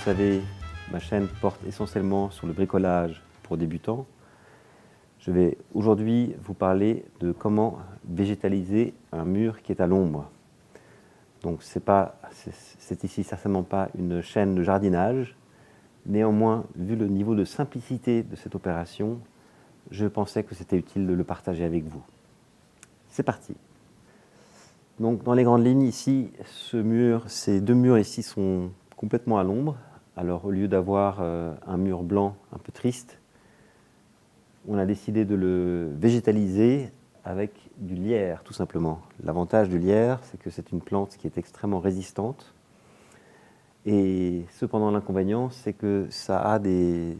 savez, ma chaîne porte essentiellement sur le bricolage pour débutants. Je vais aujourd'hui vous parler de comment végétaliser un mur qui est à l'ombre. Donc c'est ici certainement pas une chaîne de jardinage. Néanmoins, vu le niveau de simplicité de cette opération, je pensais que c'était utile de le partager avec vous. C'est parti. Donc dans les grandes lignes, ici, ces deux murs ici sont complètement à l'ombre. Alors au lieu d'avoir un mur blanc un peu triste, on a décidé de le végétaliser avec du lierre, tout simplement. L'avantage du lierre, c'est que c'est une plante qui est extrêmement résistante. Et cependant, l'inconvénient, c'est que ça a des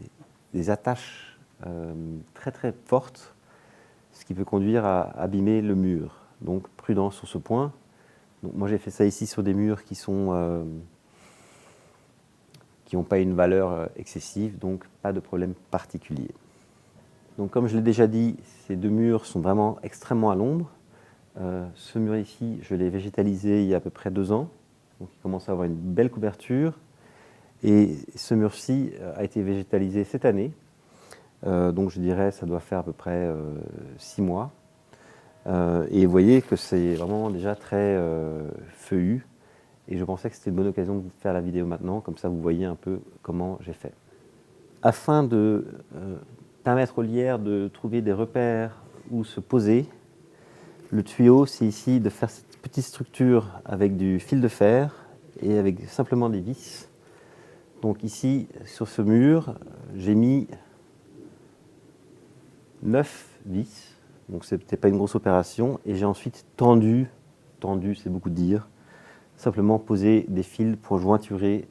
attaches très très fortes, ce qui peut conduire à abîmer le mur. Donc prudence sur ce point. Donc, moi j'ai fait ça ici sur des murs qui n'ont pas une valeur excessive, donc pas de problème particulier. Donc comme je l'ai déjà dit, ces deux murs sont vraiment extrêmement à l'ombre. Ce mur ici, je l'ai végétalisé il y a à peu près 2 ans. Donc il commence à avoir une belle couverture. Et ce mur-ci a été végétalisé cette année. Donc je dirais ça doit faire à peu près 6 mois. Et vous voyez que c'est vraiment déjà très feuillu. Et je pensais que c'était une bonne occasion de vous faire la vidéo maintenant, comme ça vous voyez un peu comment j'ai fait. Afin de permettre au lierre de trouver des repères où se poser, le tuyau, c'est ici de faire cette petite structure avec du fil de fer et avec simplement des vis. Donc ici, sur ce mur, j'ai mis 9 vis, donc ce n'était pas une grosse opération, et j'ai ensuite tendu c'est beaucoup de dire, simplement poser des fils pour jointurer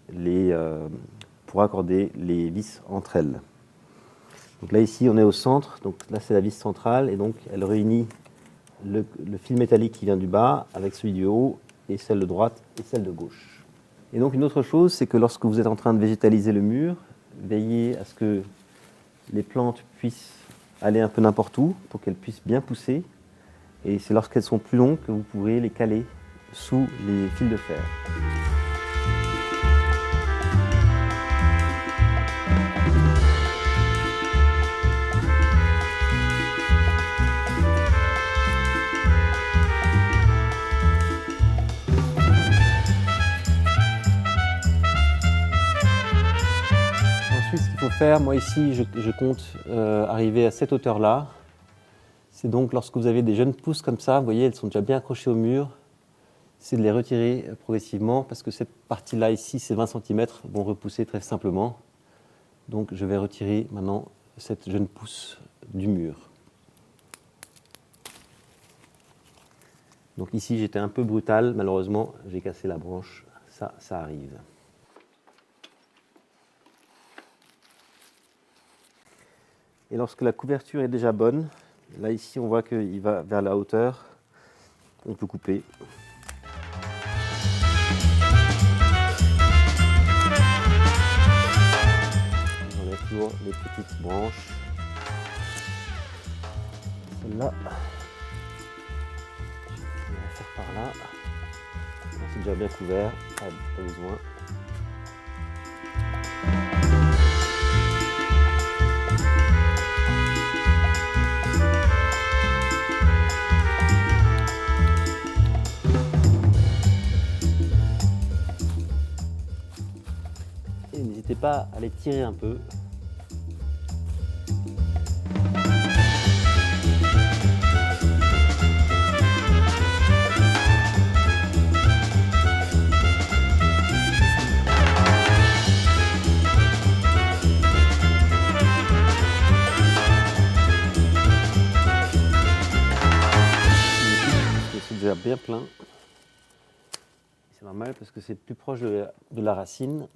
pour accorder les vis entre elles. Donc là ici on est au centre, donc là c'est la vis centrale, et donc elle réunit le fil métallique qui vient du bas avec celui du haut, et celle de droite et celle de gauche. Et donc une autre chose, c'est que lorsque vous êtes en train de végétaliser le mur, veillez à ce que les plantes puissent aller un peu n'importe où pour qu'elles puissent bien pousser. Et c'est lorsqu'elles sont plus longues que vous pourrez les caler sous les fils de fer. Ensuite, ce qu'il faut faire, moi ici, je compte arriver à cette hauteur-là. C'est donc lorsque vous avez des jeunes pousses comme ça, vous voyez, elles sont déjà bien accrochées au mur, c'est de les retirer progressivement parce que cette partie-là ici, ces 20 cm, vont repousser très simplement. Donc je vais retirer maintenant cette jeune pousse du mur. Donc ici, j'étais un peu brutal, malheureusement, j'ai cassé la branche, ça arrive. Et lorsque la couverture est déjà bonne, là ici on voit qu'il va vers la hauteur, on peut couper. On enlève toujours les petites branches. Celle-là, on va faire par là. C'est déjà bien couvert, pas besoin. N'hésitez pas à les tirer un peu. C'est déjà bien plein. C'est normal parce que c'est plus proche de la racine.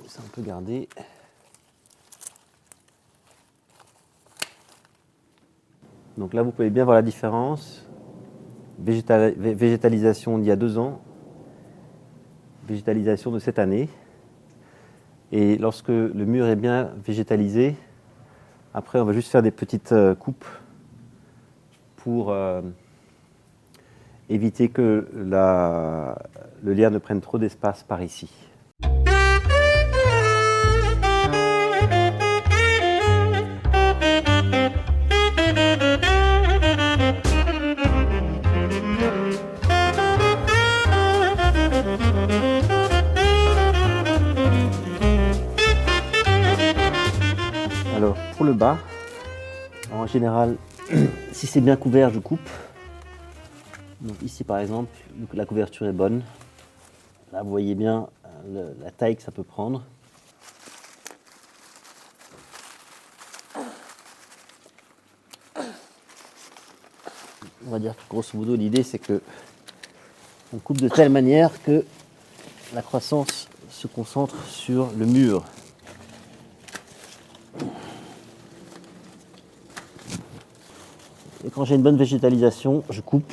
Ça on peut garder. Donc là vous pouvez bien voir la différence. Végétalisation d'il y a 2 ans, végétalisation de cette année. Et lorsque le mur est bien végétalisé, après on va juste faire des petites coupes pour éviter que le lierre ne prenne trop d'espace par ici. Alors pour le bas, en général, si c'est bien couvert, je coupe. Donc ici par exemple, la couverture est bonne. Là vous voyez bien la taille que ça peut prendre. On va dire que grosso modo l'idée c'est que on coupe de telle manière que la croissance se concentre sur le mur. Et quand j'ai une bonne végétalisation, je coupe.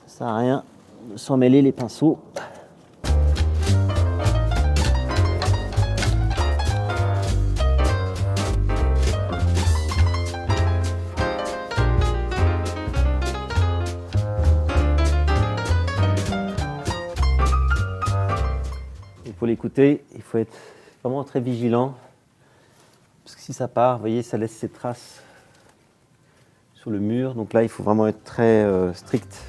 Ça sert à rien de s'en mêler les pinceaux. Et pour l'écouter, il faut être vraiment très vigilant. Parce que si ça part, vous voyez, ça laisse ses traces sur le mur. Donc là, il faut vraiment être très strict.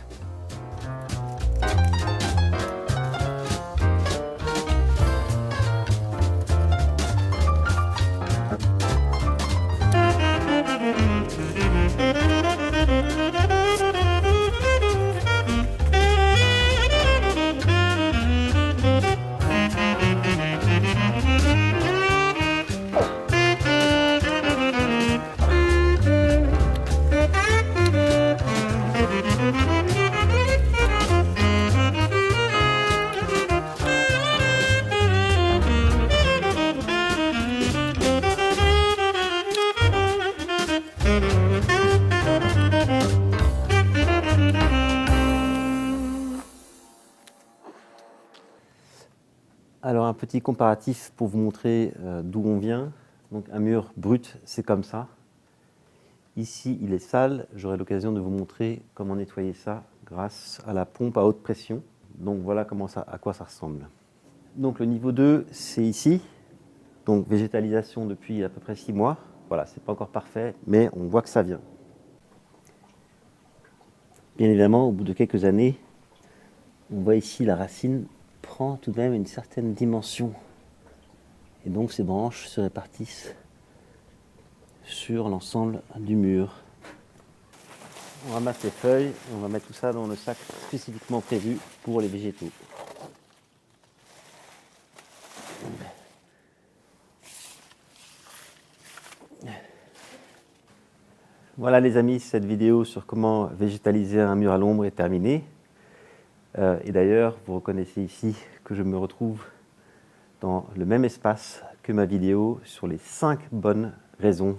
Alors un petit comparatif pour vous montrer d'où on vient. Donc un mur brut, c'est comme ça. Ici, il est sale. J'aurai l'occasion de vous montrer comment nettoyer ça grâce à la pompe à haute pression. Donc voilà à quoi ça ressemble. Donc le niveau 2, c'est ici. Donc végétalisation depuis à peu près 6 mois. Voilà, c'est pas encore parfait, mais on voit que ça vient. Bien évidemment, au bout de quelques années, on voit ici la racine prend tout de même une certaine dimension. Et donc ces branches se répartissent sur l'ensemble du mur. On ramasse les feuilles et on va mettre tout ça dans le sac spécifiquement prévu pour les végétaux. Voilà les amis, cette vidéo sur comment végétaliser un mur à l'ombre est terminée. Et d'ailleurs, vous reconnaissez ici que je me retrouve dans le même espace que ma vidéo sur les 5 bonnes raisons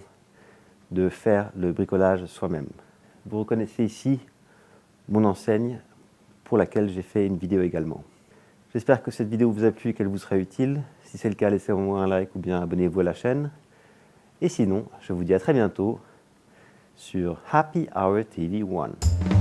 de faire le bricolage soi-même. Vous reconnaissez ici mon enseigne pour laquelle j'ai fait une vidéo également. J'espère que cette vidéo vous a plu et qu'elle vous sera utile. Si c'est le cas, laissez-moi un like ou bien abonnez-vous à la chaîne. Et sinon, je vous dis à très bientôt sur Happy Hour TV 1.